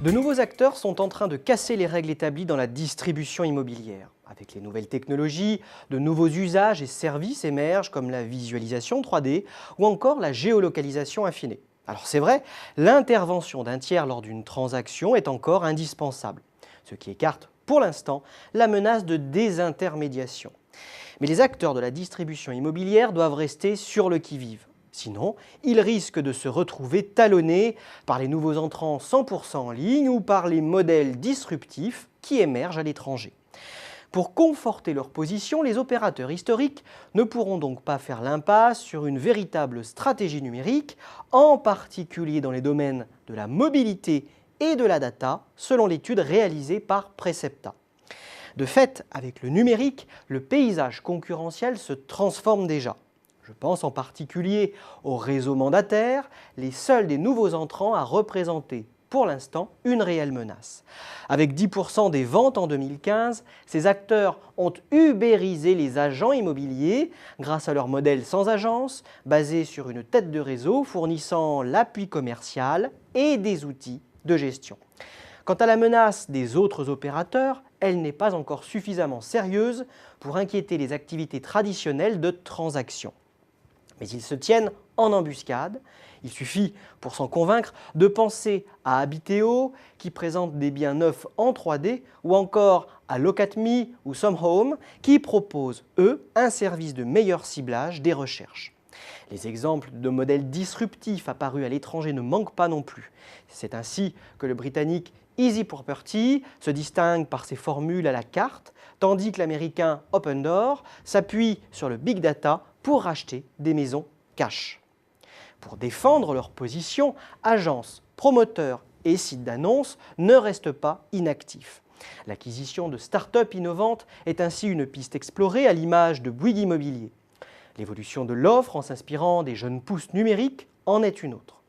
De nouveaux acteurs sont en train de casser les règles établies dans la distribution immobilière. Avec les nouvelles technologies, de nouveaux usages et services émergent comme la visualisation 3D ou encore la géolocalisation affinée. Alors c'est vrai, l'intervention d'un tiers lors d'une transaction est encore indispensable, ce qui écarte pour l'instant la menace de désintermédiation. Mais les acteurs de la distribution immobilière doivent rester sur le qui-vive. Sinon, ils risquent de se retrouver talonnés par les nouveaux entrants 100% en ligne ou par les modèles disruptifs qui émergent à l'étranger. Pour conforter leur position, les opérateurs historiques ne pourront donc pas faire l'impasse sur une véritable stratégie numérique, en particulier dans les domaines de la mobilité et de la data, selon l'étude réalisée par Precepta. De fait, avec le numérique, le paysage concurrentiel se transforme déjà. Je pense en particulier aux réseaux mandataires, les seuls des nouveaux entrants à représenter pour l'instant une réelle menace. Avec 10% des ventes en 2015, ces acteurs ont ubérisé les agents immobiliers grâce à leur modèle sans agence, basé sur une tête de réseau fournissant l'appui commercial et des outils de gestion. Quant à la menace des autres opérateurs, elle n'est pas encore suffisamment sérieuse pour inquiéter les activités traditionnelles de transaction. Mais ils se tiennent en embuscade. Il suffit, pour s'en convaincre, de penser à Habiteo, qui présente des biens neufs en 3D, ou encore à Locatme ou SomeHome, qui proposent, eux, un service de meilleur ciblage des recherches. Les exemples de modèles disruptifs apparus à l'étranger ne manquent pas non plus. C'est ainsi que le britannique Easy Property se distingue par ses formules à la carte, tandis que l'américain Opendoor s'appuie sur le big data pour racheter des maisons cash. Pour défendre leur position, agences, promoteurs et sites d'annonces ne restent pas inactifs. L'acquisition de start-up innovantes est ainsi une piste explorée à l'image de Bouygues Immobilier. L'évolution de l'offre en s'inspirant des jeunes pousses numériques en est une autre.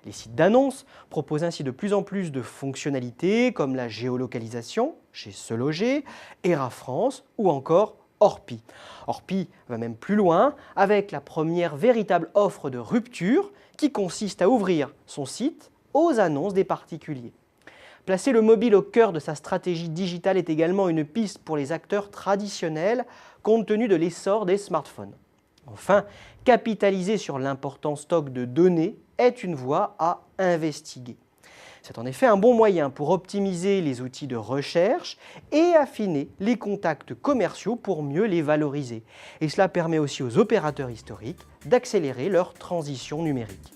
Les sites d'annonces proposent ainsi de plus en plus de fonctionnalités comme la géolocalisation chez Se Loger, Era France ou encore Orpi. Orpi va même plus loin avec la première véritable offre de rupture qui consiste à ouvrir son site aux annonces des particuliers. Placer le mobile au cœur de sa stratégie digitale est également une piste pour les acteurs traditionnels compte tenu de l'essor des smartphones. Enfin, capitaliser sur l'important stock de données est une voie à investiguer. C'est en effet un bon moyen pour optimiser les outils de recherche et affiner les contacts commerciaux pour mieux les valoriser. Et cela permet aussi aux opérateurs historiques d'accélérer leur transition numérique.